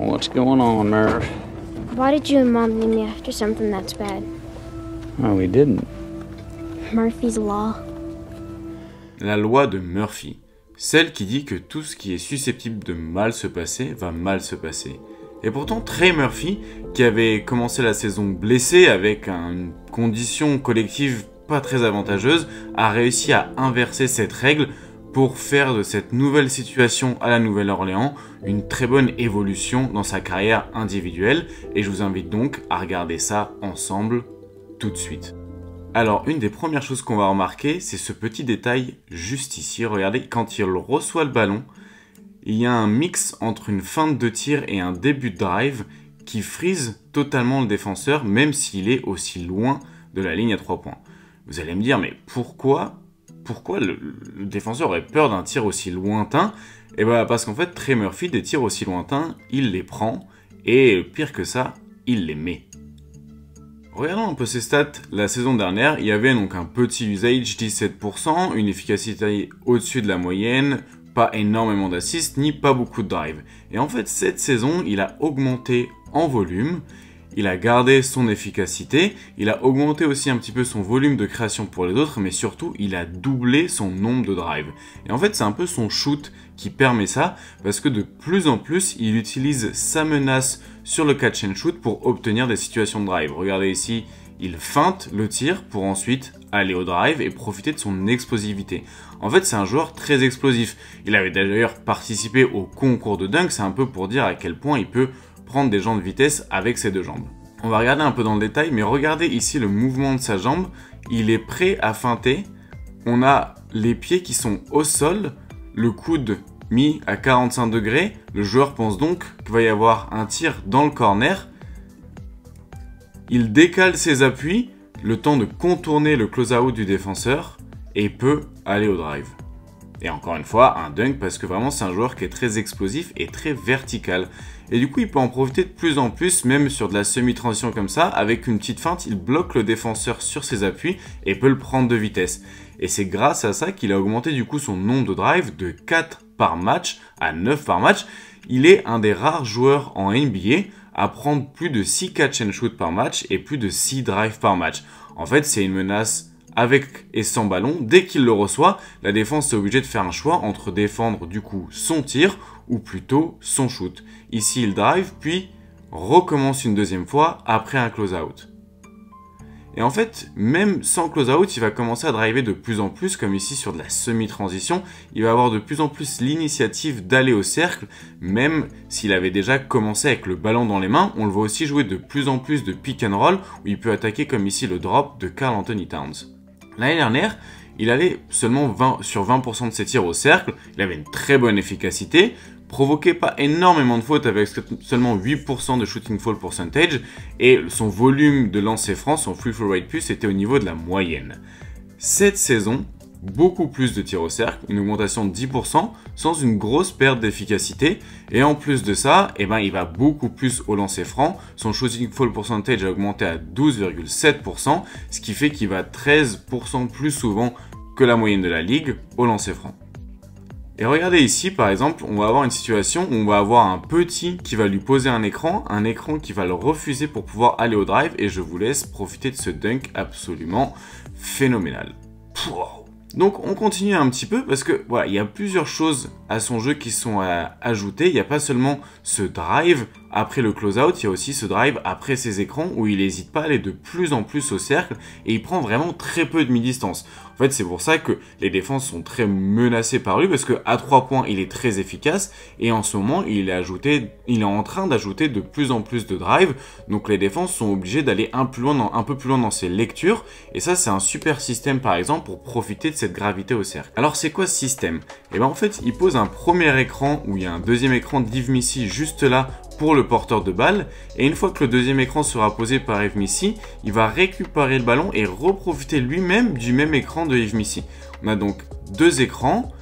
What's going on, Murph? Why did you and Mom name me after something that's bad? Oh, we didn't. Murphy's Law. La loi de Murphy. Celle qui dit que tout ce qui est susceptible de mal se passer va mal se passer. Et pourtant, Trey Murphy, qui avait commencé la saison blessé avec une condition collective pas très avantageuse, a réussi à inverser cette règle pour faire de cette nouvelle situation à la Nouvelle-Orléans une très bonne évolution dans sa carrière individuelle. Et je vous invite donc à regarder ça ensemble tout de suite. Alors, une des premières choses qu'on va remarquer, c'est ce petit détail juste ici. Regardez, quand il reçoit le ballon, il y a un mix entre une feinte de tir et un début de drive qui freeze totalement le défenseur, même s'il est aussi loin de la ligne à 3 points. Vous allez me dire, mais pourquoi le défenseur aurait peur d'un tir aussi lointain? Et bien parce qu'en fait, Trey Murphy, des tirs aussi lointains, il les prend, et pire que ça, il les met. Regardons un peu ses stats. La saison dernière, il y avait donc un petit usage, 17%, une efficacité au-dessus de la moyenne, pas énormément d'assists, ni pas beaucoup de drive. Et en fait, cette saison, il a augmenté en volume, il a gardé son efficacité, il a augmenté aussi un petit peu son volume de création pour les autres, mais surtout, il a doublé son nombre de drives. Et en fait, c'est un peu son shoot qui permet ça, parce que de plus en plus, il utilise sa menace sur le catch and shoot pour obtenir des situations de drive. Regardez ici, il feinte le tir pour ensuite aller au drive et profiter de son explosivité. En fait, c'est un joueur très explosif. Il avait d'ailleurs participé au concours de dunk, c'est un peu pour dire à quel point il peut prendre des gens de vitesse avec ses deux jambes. On va regarder un peu dans le détail, mais regardez ici le mouvement de sa jambe. Il est prêt à feinter. On a les pieds qui sont au sol, le coude mis à 45 degrés. Le joueur pense donc qu'il va y avoir un tir dans le corner. Il décale ses appuis, le temps de contourner le close-out du défenseur et peut aller au drive. Et encore une fois, un dunk parce que vraiment c'est un joueur qui est très explosif et très vertical. Et du coup, il peut en profiter de plus en plus, même sur de la semi-transition comme ça. Avec une petite feinte, il bloque le défenseur sur ses appuis et peut le prendre de vitesse. Et c'est grâce à ça qu'il a augmenté du coup son nombre de drives de 4 par match à 9 par match. Il est un des rares joueurs en NBA à prendre plus de 6 catch and shoot par match et plus de 6 drives par match. En fait, c'est une menace avec et sans ballon. Dès qu'il le reçoit, la défense est obligée de faire un choix entre défendre du coup son tir ou plutôt son shoot. Ici, il drive, puis recommence une deuxième fois après un close-out. Et en fait, même sans close-out, il va commencer à driver de plus en plus, comme ici sur de la semi-transition. Il va avoir de plus en plus l'initiative d'aller au cercle, même s'il avait déjà commencé avec le ballon dans les mains. On le voit aussi jouer de plus en plus de pick and roll, où il peut attaquer comme ici le drop de Karl Anthony Towns. L'année dernière, il allait seulement sur 20% de ses tirs au cercle, il avait une très bonne efficacité, provoquait pas énormément de fautes avec seulement 8% de shooting fall percentage, et son volume de lancer franc, son free throw rate plus, était au niveau de la moyenne. Cette saison, beaucoup plus de tirs au cercle, une augmentation de 10%, sans une grosse perte d'efficacité, et en plus de ça, il va beaucoup plus au lancer franc, son shooting fall percentage a augmenté à 12,7%, ce qui fait qu'il va 13% plus souvent que la moyenne de la ligue au lancer franc. Et regardez ici, par exemple, on va avoir une situation où on va avoir un petit qui va lui poser un écran qui va le refuser pour pouvoir aller au drive, et je vous laisse profiter de ce dunk absolument phénoménal. Wow. Donc on continue un petit peu parce que voilà, il y a plusieurs choses à son jeu qui sont à ajouter. Il n'y a pas seulement ce drive après le close-out, il y a aussi ce drive après ses écrans où il n'hésite pas à aller de plus en plus au cercle et il prend vraiment très peu de mi-distance. En fait, c'est pour ça que les défenses sont très menacées par lui parce qu'à 3 points, il est très efficace et en ce moment, il est en train d'ajouter de plus en plus de drive. Donc les défenses sont obligées d'aller un peu plus loin dans ses lectures et ça, c'est un super système par exemple pour profiter de cette gravité au cercle. Alors c'est quoi ce système? Et bien en fait, il pose un premier écran où il y a un deuxième écran d'Yves Missi juste là pour le porteur de balle, et une fois que le deuxième écran sera posé par Yves Missi, il va récupérer le ballon et reprofiter lui-même du même écran de Yves Missi. On a donc deux écrans,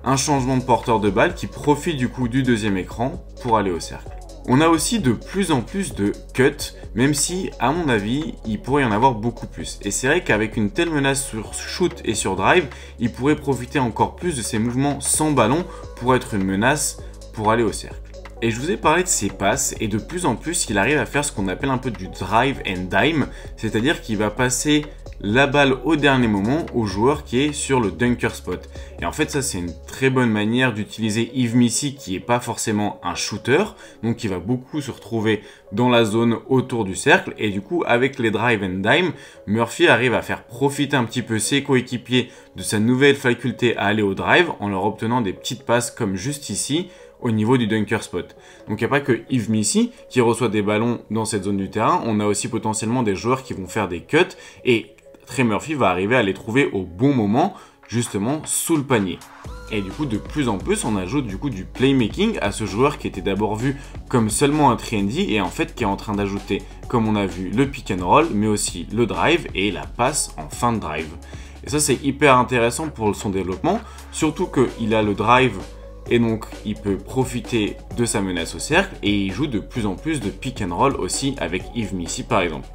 un changement de porteur de balle qui profite du coup du deuxième écran pour aller au cercle. On a aussi de plus en plus de cuts, même si, à mon avis, il pourrait y en avoir beaucoup plus. Et c'est vrai qu'avec une telle menace sur shoot et sur drive, il pourrait profiter encore plus de ses mouvements sans ballon pour être une menace pour aller au cercle. Et je vous ai parlé de ses passes, et de plus en plus, il arrive à faire ce qu'on appelle un peu du drive and dime, c'est-à-dire qu'il va passer la balle au dernier moment au joueur qui est sur le dunker spot. Et en fait, ça, c'est une très bonne manière d'utiliser Yves Missi, qui n'est pas forcément un shooter, donc qui va beaucoup se retrouver dans la zone autour du cercle. Et du coup, avec les drive and dime, Murphy arrive à faire profiter un petit peu ses coéquipiers de sa nouvelle faculté à aller au drive en leur obtenant des petites passes comme juste ici, au niveau du dunker spot. Donc il n'y a pas que Yves Missi qui reçoit des ballons dans cette zone du terrain, on a aussi potentiellement des joueurs qui vont faire des cuts et Trey Murphy va arriver à les trouver au bon moment, justement sous le panier. Et du coup, de plus en plus, on ajoute du coup du playmaking à ce joueur qui était d'abord vu comme seulement un 3&D et en fait qui est en train d'ajouter, comme on a vu, le pick and roll, mais aussi le drive et la passe en fin de drive. Et ça, c'est hyper intéressant pour son développement, surtout qu'il a le drive et donc il peut profiter de sa menace au cercle et il joue de plus en plus de pick and roll aussi avec Yves Missi par exemple.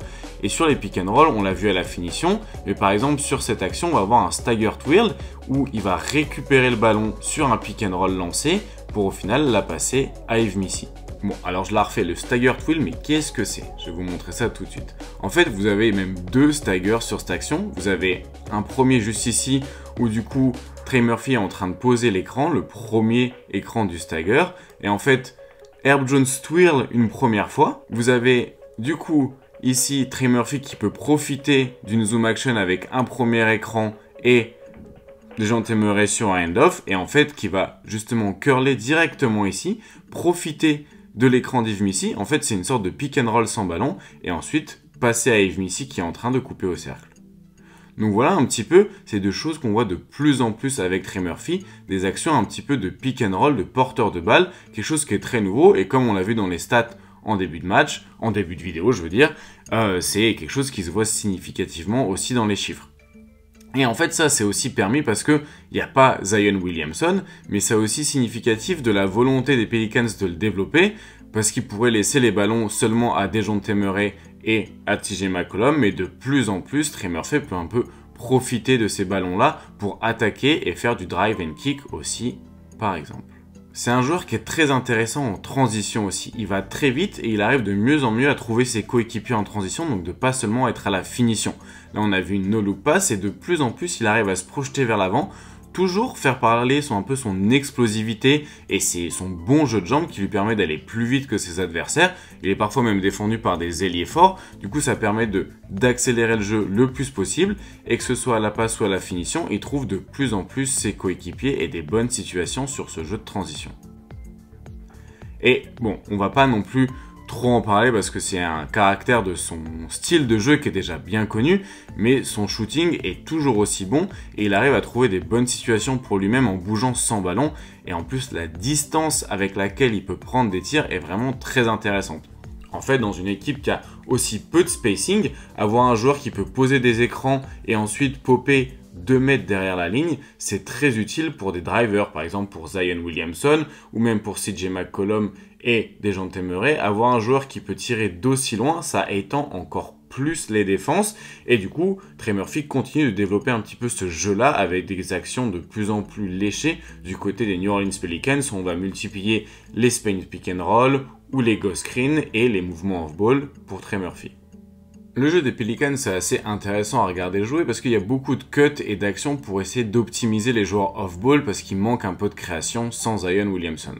Et sur les pick and roll, on l'a vu à la finition, mais par exemple sur cette action, on va avoir un stagger twirl où il va récupérer le ballon sur un pick and roll lancé pour au final la passer à Yves Missi. Bon, alors je la refais, le stagger twirl, mais qu'est-ce que c'est? Je vais vous montrer ça tout de suite. En fait, vous avez même deux staggers sur cette action. Vous avez un premier juste ici où du coup Trey Murphy est en train de poser l'écran, le premier écran du stagger. Et en fait, Herb Jones twirl une première fois. Vous avez du coup ici Trey Murphy qui peut profiter d'une zoom action avec un premier écran et Dejounte Murray sur un end-off. Et en fait, qui va justement curler directement ici, profiter de l'écran d'Yves Missi. En fait, c'est une sorte de pick and roll sans ballon. Et ensuite, passer à Yves Missi qui est en train de couper au cercle. Donc voilà un petit peu ces deux choses qu'on voit de plus en plus avec Trey Murphy, des actions un petit peu de pick and roll, de porteur de balle, quelque chose qui est très nouveau et comme on l'a vu dans les stats en début de match, en début de vidéo je veux dire, c'est quelque chose qui se voit significativement aussi dans les chiffres. Et en fait ça c'est aussi permis parce que il n'y a pas Zion Williamson, mais c'est aussi significatif de la volonté des Pelicans de le développer, parce qu'ils pourraient laisser les ballons seulement à Dejounte Murray et à TJ McCollum, mais de plus en plus, Trey Murphy peut un peu profiter de ces ballons-là pour attaquer et faire du drive and kick aussi, par exemple. C'est un joueur qui est très intéressant en transition aussi. Il va très vite et il arrive de mieux en mieux à trouver ses coéquipiers en transition, donc de pas seulement être à la finition. Là, on a vu une no-look pass et de plus en plus, il arrive à se projeter vers l'avant, toujours faire parler son explosivité et son bon jeu de jambes qui lui permet d'aller plus vite que ses adversaires. Il est parfois même défendu par des ailiers forts, du coup ça permet d'accélérer le jeu le plus possible et que ce soit à la passe ou à la finition, il trouve de plus en plus ses coéquipiers et des bonnes situations sur ce jeu de transition. Et bon, on va pas non plus trop en parler parce que c'est un caractère de son style de jeu qui est déjà bien connu, mais son shooting est toujours aussi bon et il arrive à trouver des bonnes situations pour lui-même en bougeant sans ballon et en plus la distance avec laquelle il peut prendre des tirs est vraiment très intéressante. En fait, dans une équipe qui a aussi peu de spacing, avoir un joueur qui peut poser des écrans et ensuite popper 2 mètres derrière la ligne, c'est très utile pour des drivers, par exemple pour Zion Williamson ou même pour CJ McCollum et Dejounte Murray. Avoir un joueur qui peut tirer d'aussi loin, ça étend encore plus les défenses et du coup, Trey Murphy continue de développer un petit peu ce jeu-là avec des actions de plus en plus léchées du côté des New Orleans Pelicans où on va multiplier les spin pick and roll ou les ghost screen et les mouvements off-ball pour Trey Murphy. Le jeu des Pelicans, c'est assez intéressant à regarder jouer parce qu'il y a beaucoup de cuts et d'actions pour essayer d'optimiser les joueurs off-ball parce qu'il manque un peu de création sans Zion Williamson.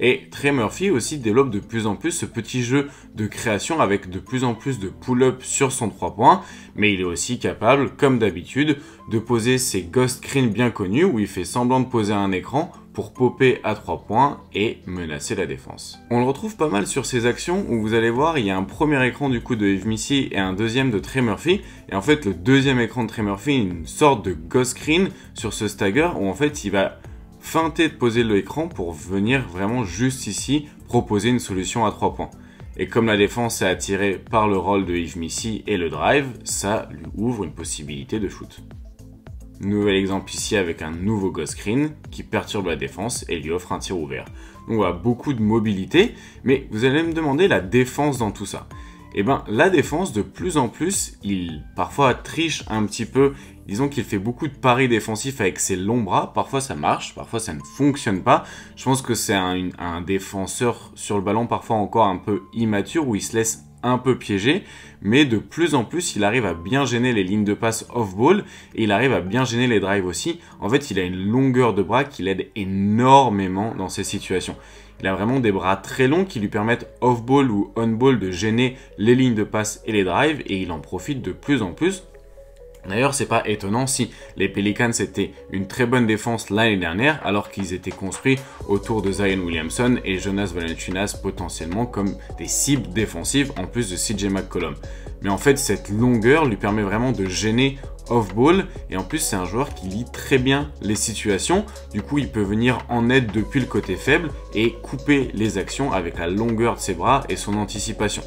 Et Trey Murphy aussi développe de plus en plus ce petit jeu de création avec de plus en plus de pull-up sur son 3 points, mais il est aussi capable, comme d'habitude, de poser ses ghost screens bien connus où il fait semblant de poser un écran pour popper à 3 points et menacer la défense. On le retrouve pas mal sur ces actions où vous allez voir, il y a un premier écran du coup de Yves Missi et un deuxième de Trey Murphy. Et en fait, le deuxième écran de Trey Murphy est une sorte de ghost screen sur ce stagger où en fait, il va feinter de poser l'écran pour venir vraiment juste ici proposer une solution à 3 points. Et comme la défense est attirée par le rôle de Yves Missi et le drive, ça lui ouvre une possibilité de shoot. Nouvel exemple ici avec un nouveau ghost screen qui perturbe la défense et lui offre un tir ouvert. Donc voilà, beaucoup de mobilité, mais vous allez me demander la défense dans tout ça. et ben la défense de plus en plus, il parfois triche un petit peu. Disons qu'il fait beaucoup de paris défensifs avec ses longs bras. Parfois ça marche, parfois ça ne fonctionne pas. Je pense que c'est un défenseur sur le ballon parfois encore un peu immature, où il se laisse un peu piégé, mais de plus en plus il arrive à bien gêner les lignes de passe off-ball et il arrive à bien gêner les drives aussi. En fait, il a une longueur de bras qui l'aide énormément dans ces situations. Il a vraiment des bras très longs qui lui permettent off-ball ou on-ball de gêner les lignes de passe et les drives, et il en profite de plus en plus. D'ailleurs, c'est pas étonnant si les Pelicans étaient une très bonne défense l'année dernière, alors qu'ils étaient construits autour de Zion Williamson et Jonas Valanciunas potentiellement comme des cibles défensives en plus de CJ McCollum. Mais en fait, cette longueur lui permet vraiment de gêner off-ball, et en plus c'est un joueur qui lit très bien les situations. Du coup, il peut venir en aide depuis le côté faible et couper les actions avec la longueur de ses bras et son anticipation.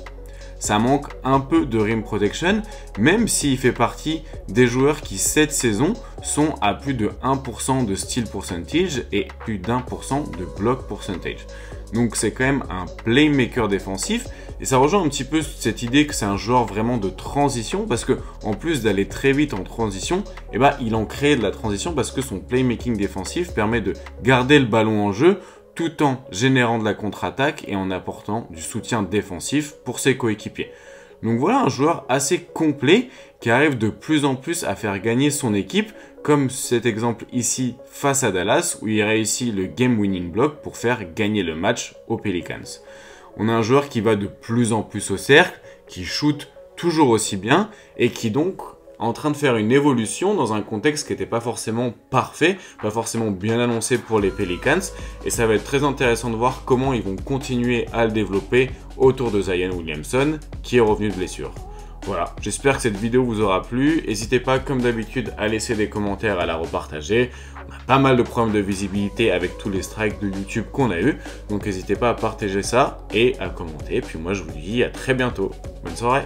Ça manque un peu de rim protection, même s'il fait partie des joueurs qui cette saison sont à plus de 1% de steal percentage et plus d'1% de block percentage. Donc c'est quand même un playmaker défensif, et ça rejoint un petit peu cette idée que c'est un joueur vraiment de transition, parce que en plus d'aller très vite en transition, il en crée de la transition parce que son playmaking défensif permet de garder le ballon en jeu tout en générant de la contre-attaque et en apportant du soutien défensif pour ses coéquipiers. Donc voilà un joueur assez complet qui arrive de plus en plus à faire gagner son équipe, comme cet exemple ici face à Dallas où il réussit le game winning block pour faire gagner le match aux Pelicans. On a un joueur qui va de plus en plus au cercle, qui shoot toujours aussi bien et qui donc en train de faire une évolution dans un contexte qui n'était pas forcément parfait, pas forcément bien annoncé pour les Pelicans, et ça va être très intéressant de voir comment ils vont continuer à le développer autour de Zion Williamson qui est revenu de blessure. Voilà, j'espère que cette vidéo vous aura plu. N'hésitez pas, comme d'habitude, à laisser des commentaires, à la repartager. On a pas mal de problèmes de visibilité avec tous les strikes de YouTube qu'on a eu, donc n'hésitez pas à partager ça et à commenter. Puis moi, je vous dis à très bientôt. Bonne soirée.